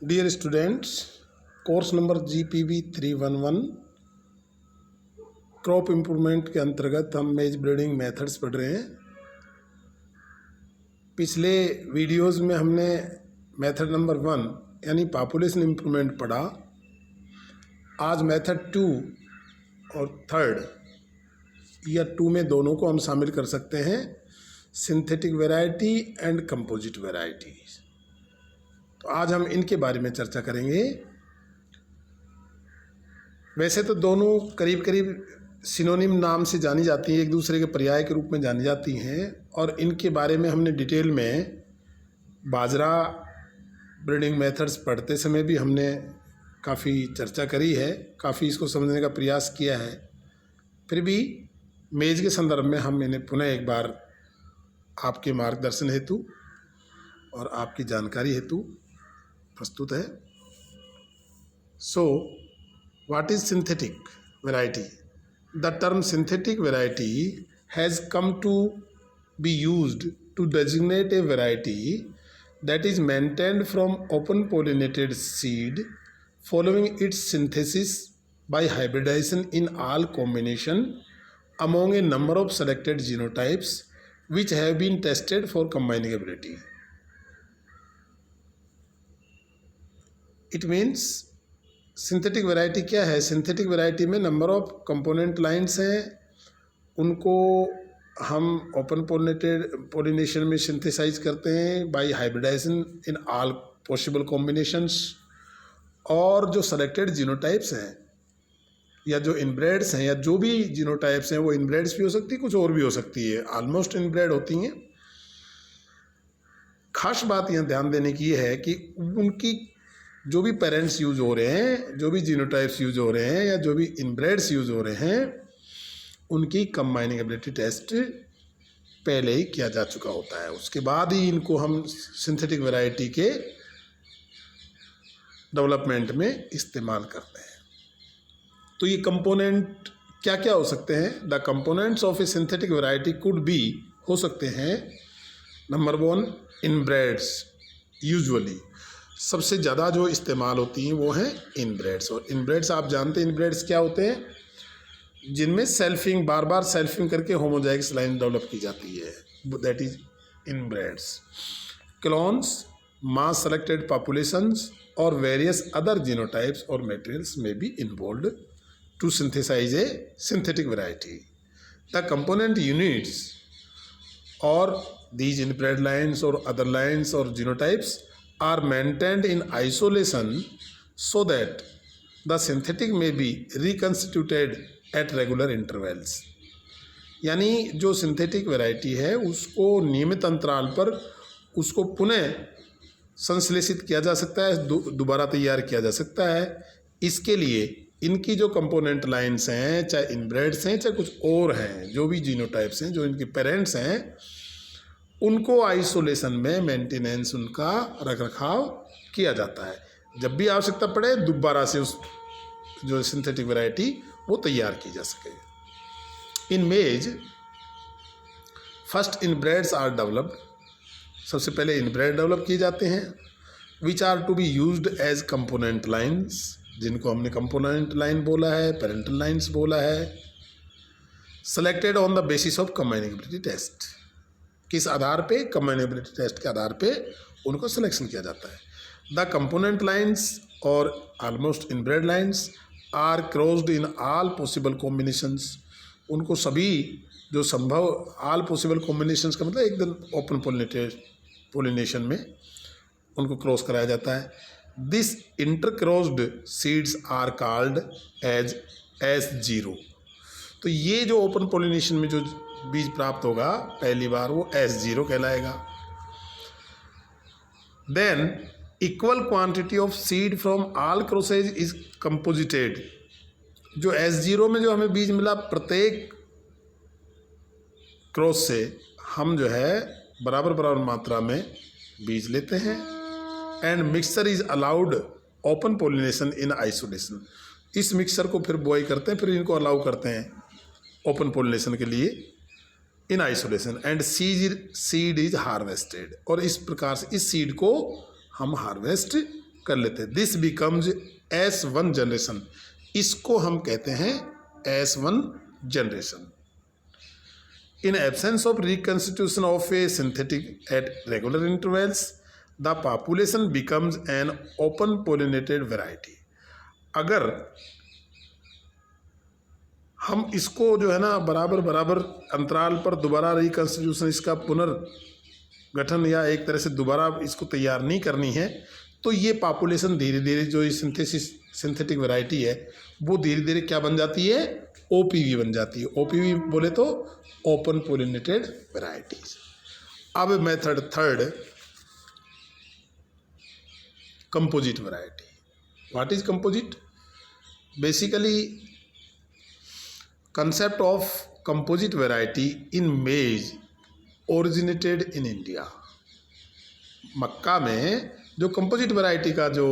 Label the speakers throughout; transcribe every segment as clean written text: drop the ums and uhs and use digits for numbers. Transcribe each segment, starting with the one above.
Speaker 1: Dear students, course number GPB 311 crop improvement के अंतर्गत हम मेज ब्रीडिंग मेथड्स पढ़ रहे हैं। पिछले वीडियोस में हमने मेथड नंबर 1 यानी पॉपुलेशन इम्प्रूवमेंट पढ़ा। आज मेथड 2 और 3 या 2 में दोनों को हम शामिल कर सकते हैं, synthetic variety and composite variety. तो आज हम इनके बारे में चर्चा करेंगे। वैसे तो दोनों करीब करीब सिनोनिम नाम से जानी जाती हैं, एक दूसरे के पर्याय के रूप में जानी जाती हैं, और इनके बारे में हमने डिटेल में बाजरा ब्रीडिंग मेथड्स पढ़ते समय भी हमने काफ़ी चर्चा करी है, काफ़ी इसको समझने का प्रयास किया है। फिर भी मेज के संदर्भ में हम इन्हें पुनः एक बार आपके मार्गदर्शन हेतु और आपकी जानकारी हेतु प्रस्तुत है। So what is synthetic variety? The term synthetic variety has come to be used to designate a variety that is maintained from open pollinated seed following its synthesis by hybridization in all combination among a number of selected genotypes which have been tested for combining ability. It means synthetic variety क्या है? Synthetic variety में number of component lines हैं, उनको हम open pollination में synthesize करते हैं by hybridization in all possible combinations, और जो सेलेक्टेड जीनोटाइप्स हैं या जो इनब्रेड्स हैं या जो भी जीनोटाइप्स हैं, वो इनब्रेड्स भी हो सकती है, कुछ और भी हो सकती है, ऑलमोस्ट इनब्रेड होती हैं। खास बात यहाँ ध्यान देने की है कि उनकी जो भी पेरेंट्स यूज हो रहे हैं, जो भी जीनोटाइप्स यूज हो रहे हैं या जो भी इनब्रेड्स यूज हो रहे हैं, उनकी कंबाइनिंग एबिलिटी टेस्ट पहले ही किया जा चुका होता है। उसके बाद ही इनको हम सिंथेटिक वैरायटी के डेवलपमेंट में इस्तेमाल करते हैं। तो ये कंपोनेंट क्या क्या हो सकते हैं? The components of A synthetic variety could be, हो सकते हैं, नंबर 1 इनब्रेड्स। यूजुअली सबसे ज़्यादा जो इस्तेमाल होती हैं वो हैं इनब्रेड्स। और इनब्रेड्स आप जानते हैं इनब्रेड्स क्या होते हैं? जिनमें सेल्फिंग, बार बार सेल्फिंग करके होमोजाइगस लाइन डेवलप की जाती है, that is inbreds. Clones, mass selected populations और वेरियस अदर जीनोटाइप्स और मटेरियल्स में be involved to synthesize a synthetic variety. The component units और दीज इनब्रेड लाइन्स और अदर लाइन्स और genotypes are maintained in isolation so that the synthetic may be reconstituted at regular intervals। यानी जो synthetic variety है उसको नियमित अंतराल पर उसको पुनः संश्लेषित किया जा सकता है, दोबारा तैयार किया जा सकता है। इसके लिए इनकी जो कंपोनेंट लाइन्स हैं, चाहे इनब्रेड्स हैं चाहे कुछ और हैं, जो भी जीनोटाइप्स हैं, जो इनके पेरेंट्स हैं, उनको आइसोलेशन में मेंटेनेंस, उनका रखरखाव किया जाता है। जब भी आवश्यकता पड़े दोबारा से उस जो सिंथेटिक वैरायटी वो तैयार की जा सके। इन मेज फर्स्ट इनब्रेड्स आर डेवलप्ड, सबसे पहले इनब्रेड डेवलप किए जाते हैं, which are to be used as component lines, जिनको हमने कंपोनेंट लाइन बोला है, पेरेंटल लाइन्स बोला है। Selected on the basis of combinability test, किस आधार पे? कंबाइनेबिलिटी टेस्ट के आधार पे उनको सिलेक्शन किया जाता है। द कंपोनेंट लाइन्स और almost inbred lines are crossed in all possible combinations, उनको सभी जो संभव ऑल पॉसिबल कॉम्बिनेशंस का मतलब एकदम ओपन पोलिनेशन में उनको क्रॉस कराया जाता है। This intercrossed seeds are called as S0। तो ये जो ओपन पोलिनेशन में जो बीज प्राप्त होगा पहली बार, वो S0 कहलाएगा। Then equal quantity of seed from all crosses is composited. जो S0 में जो हमें बीज मिला, प्रत्येक क्रॉस से हम जो है बराबर बराबर मात्रा में बीज लेते हैं। And mixture is allowed open pollination in isolation. इस मिक्सचर को फिर बॉय करते हैं, फिर इनको अलाउ करते हैं ओपन पोलिनेशन के लिए in isolation. And seed is harvested, और इस प्रकार से इस सीड को हम हार्वेस्ट कर लेते हैं। दिस बिकम्स S1 जनरेशन, इसको हम कहते हैं S1 generation. In absence of reconstitution of a synthetic at regular intervals, the population becomes an open pollinated variety. अगर हम इसको जो है ना बराबर बराबर अंतराल पर दोबारा रिकन्स्टिट्यूशन, इसका पुनर्गठन या एक तरह से दोबारा इसको तैयार नहीं करनी है, तो ये पॉपुलेशन धीरे धीरे जो सिंथेटिक वैरायटी है वो धीरे धीरे क्या बन जाती है, ओपीवी बन जाती है। ओपीवी बोले तो ओपन पोलिनेटेड वैरायटीज। अब method third, composite variety. What is composite? Basically concept of composite variety in maize originated in India। मक्का में जो कंपोजिट वैरायटी का जो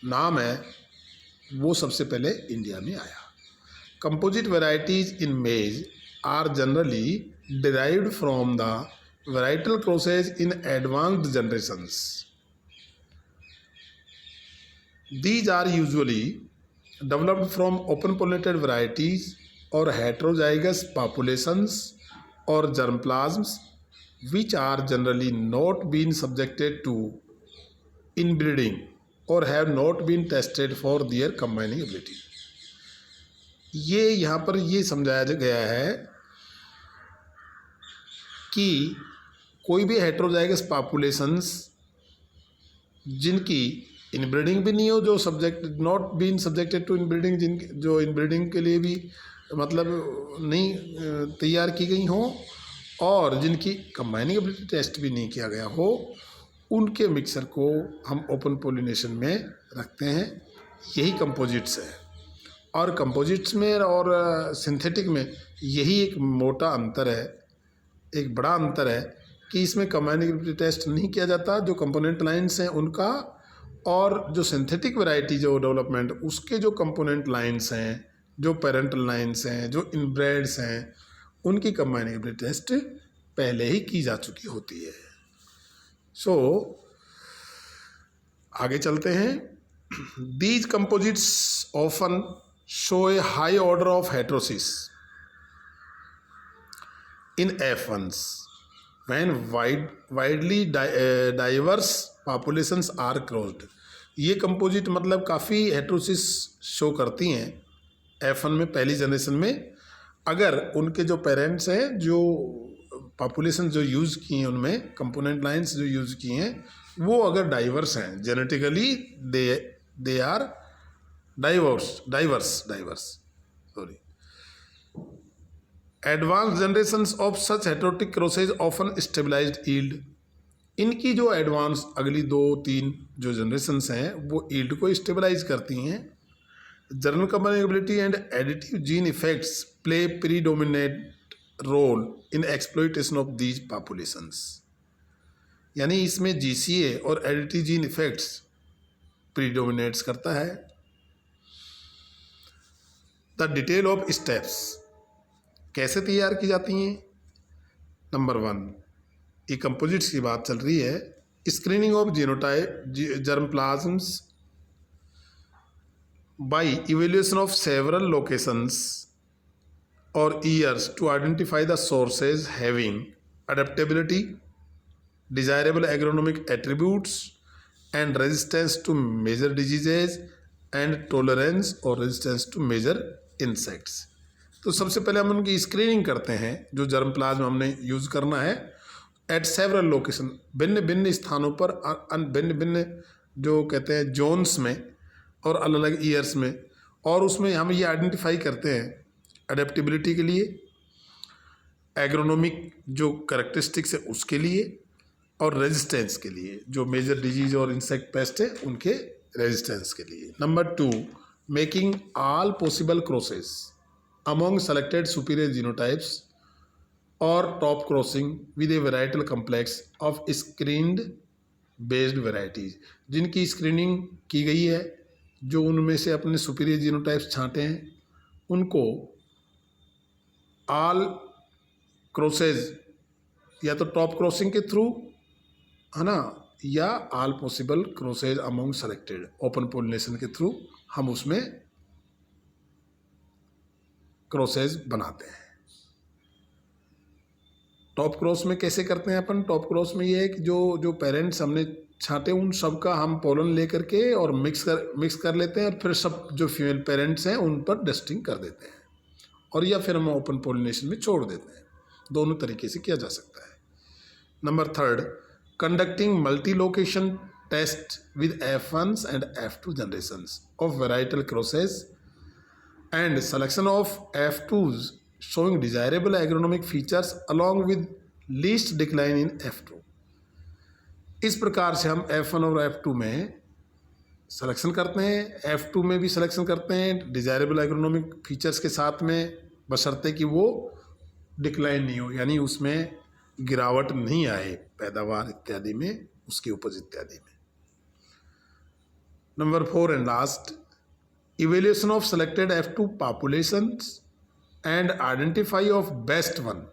Speaker 1: नाम है वो सबसे पहले इंडिया में आया। Composite varieties in maize are generally derived from the varietal crosses in advanced generations. These are usually developed from open pollinated varieties or heterozygous populations or germplasms which are generally not been subjected to inbreeding or have not been tested for their combining ability। ये यहाँ पर ये समझाया गया है कि कोई भी हेट्रोजाइगस पॉपुलेशंस जिनकी इनब्रीडिंग भी नहीं हो, जो subject not been subjected to inbreeding, जिनकी जो इनब्रीडिंग के लिए भी मतलब नहीं तैयार की गई हो, और जिनकी कंबाइनिंग एबिलिटी टेस्ट भी नहीं किया गया हो, उनके मिक्सर को हम ओपन पोलिनेशन में रखते हैं। यही कंपोजिट्स है। और कंपोजिट्स में और सिंथेटिक में यही एक मोटा अंतर है, एक बड़ा अंतर है कि इसमें कंबाइनिंग एबिलिटी टेस्ट नहीं किया जाता जो कंपोनेंट लाइन्स हैं उनका, और जो सिंथेटिक वैरायटी जो डेवलपमेंट उसके जो कंपोनेंट लाइन्स हैं, जो पेरेंटल लाइन्स हैं, जो इनब्रेड्स हैं, उनकी कंबाइनिंग एबिलिटी टेस्ट पहले ही की जा चुकी होती है। सो आगे चलते हैं। These composites often show A high order of heterosis in F1s when widely diverse populations are crossed। ये कंपोजिट मतलब काफ़ी हेट्रोसिस शो करती हैं F1 में, पहली जनरेशन में, अगर उनके जो पेरेंट्स हैं, जो पॉपुलेशन जो यूज़ की हैं, उनमें कंपोनेंट लाइंस जो यूज़ की हैं वो अगर डाइवर्स हैं, genetically they are diverse sorry. Advance generations of such heterotic crosses often stabilised yield. इनकी जो एडवांस अगली 2-3 जो जनरेशन्स हैं वो यील्ड को स्टेबलाइज करती हैं। General combinability and additive gene effects play predominate role in exploitation of these populations. यानी इसमें GCA और एडिटिव जीन इफेक्ट्स प्रीडोमिनेट्स करता है। द डिटेल ऑफ स्टेप्स कैसे तैयार की जाती हैं। नंबर 1, ये कंपोजिट्स की बात चल रही है। Screening of genotype germplasms by evaluation of several locations और years to identify the sources having adaptability, desirable agronomic attributes and resistance to major diseases and tolerance और रेजिस्टेंस टू मेजर इंसेक्ट्स। तो सबसे पहले हम उनकी स्क्रीनिंग करते हैं। जो जर्मप्लाज्म हमने यूज़ करना है एट सेवरल लोकेशन, भिन्न भिन्न स्थानों पर, भिन्न भिन्न जो कहते हैं जोन्स में और अलग अलग ईयर्स में, और उसमें हम ये आइडेंटिफाई करते हैं अडेप्टेबिलिटी के लिए, एग्रोनॉमिक जो कैरेक्टरिस्टिक्स है उसके लिए, और रेजिस्टेंस के लिए, जो मेजर डिजीज और इंसेक्ट पेस्ट है उनके रेजिस्टेंस के लिए। Number 2, making all possible crosses among selected superior genotypes or top crossing with a varietal complex of screened based varieties। जिनकी स्क्रीनिंग की गई है, जो उनमें से अपने सुपीरियर जीनोटाइप्स छांटे हैं, उनको ऑल क्रॉसेज या तो टॉप क्रॉसिंग के थ्रू है ना, या all possible crosses among selected, open pollination के थ्रू हम उसमें क्रॉसेज बनाते हैं। टॉप क्रॉस में कैसे करते हैं अपन? टॉप क्रॉस में ये है कि जो पेरेंट्स हमने छांटे उन सब का हम पोलन लेकर के और मिक्स कर लेते हैं, और फिर सब जो फीमेल पेरेंट्स हैं उन पर डस्टिंग कर देते हैं, और या फिर हम ओपन पोलिनेशन में छोड़ देते हैं। दोनों तरीके से किया जा सकता है। Number 3, conducting multi location test with F1s and F2 generations of varietal crosses and selection of F2s showing desirable agronomic features along with least decline in F2। इस प्रकार से हम F1 और F2 में सिलेक्शन करते हैं, F2 में भी सिलेक्शन करते हैं डिजायरेबल एग्रोनॉमिक फीचर्स के साथ में, बशर्ते कि वो डिक्लाइन नहीं हो, यानी उसमें गिरावट नहीं आए पैदावार इत्यादि में, उसकी उपज इत्यादि में। Number 4 and last, evaluation of selected F2 populations and identify of best one.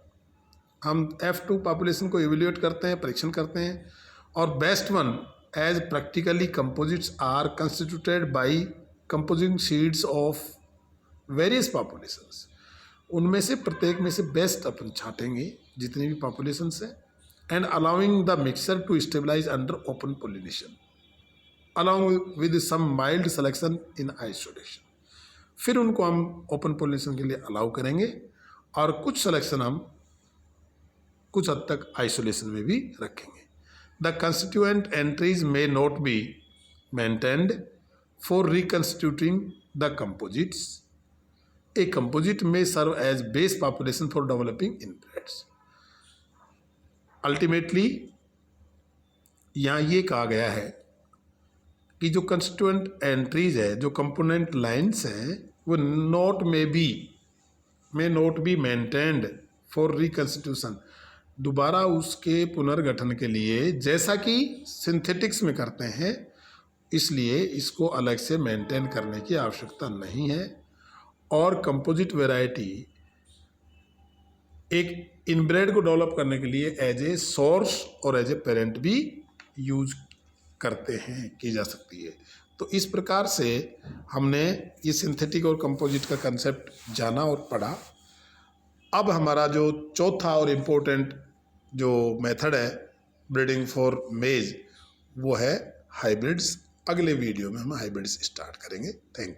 Speaker 1: हम F2 पॉपुलेशन को इवेल्यूएट करते हैं, परीक्षण करते हैं, और best one as practically composites are constituted by composing seeds of various populations. उनमें से प्रत्येक में से बेस्ट अपन छांटेंगे जितनी भी पॉपुलेशंस हैं, and allowing the mixture to stabilize under open pollination along with some mild selection in isolation. फिर उनको हम ओपन पोलिनेशन के लिए अलाउ करेंगे, और कुछ सिलेक्शन हम कुछ हद तक आइसोलेशन में भी रखेंगे। The constituent entries may not be maintained for reconstituting the composites. A composite may serve as base population for developing inbreds। Ultimately यहाँ ये कहा गया है कि जो कंस्टिट्यूएंट एंट्रीज है, जो कंपोनेंट लाइन्स हैं, वो मे not be maintained for reconstitution, दोबारा उसके पुनर्गठन के लिए जैसा कि सिंथेटिक्स में करते हैं, इसलिए इसको अलग से मेंटेन करने की आवश्यकता नहीं है। और कंपोजिट वैरायटी एक इनब्रेड को डेवलप करने के लिए एज ए सोर्स और एज ए पेरेंट भी यूज करते हैं, की जा सकती है। तो इस प्रकार से हमने ये सिंथेटिक और कंपोजिट का कंसेप्ट जाना और पढ़ा। अब हमारा जो चौथा और इम्पोर्टेंट जो मेथड है ब्रीडिंग फॉर मेज, वो है हाइब्रिड्स। अगले वीडियो में हम हाइब्रिड्स स्टार्ट करेंगे। Thank you.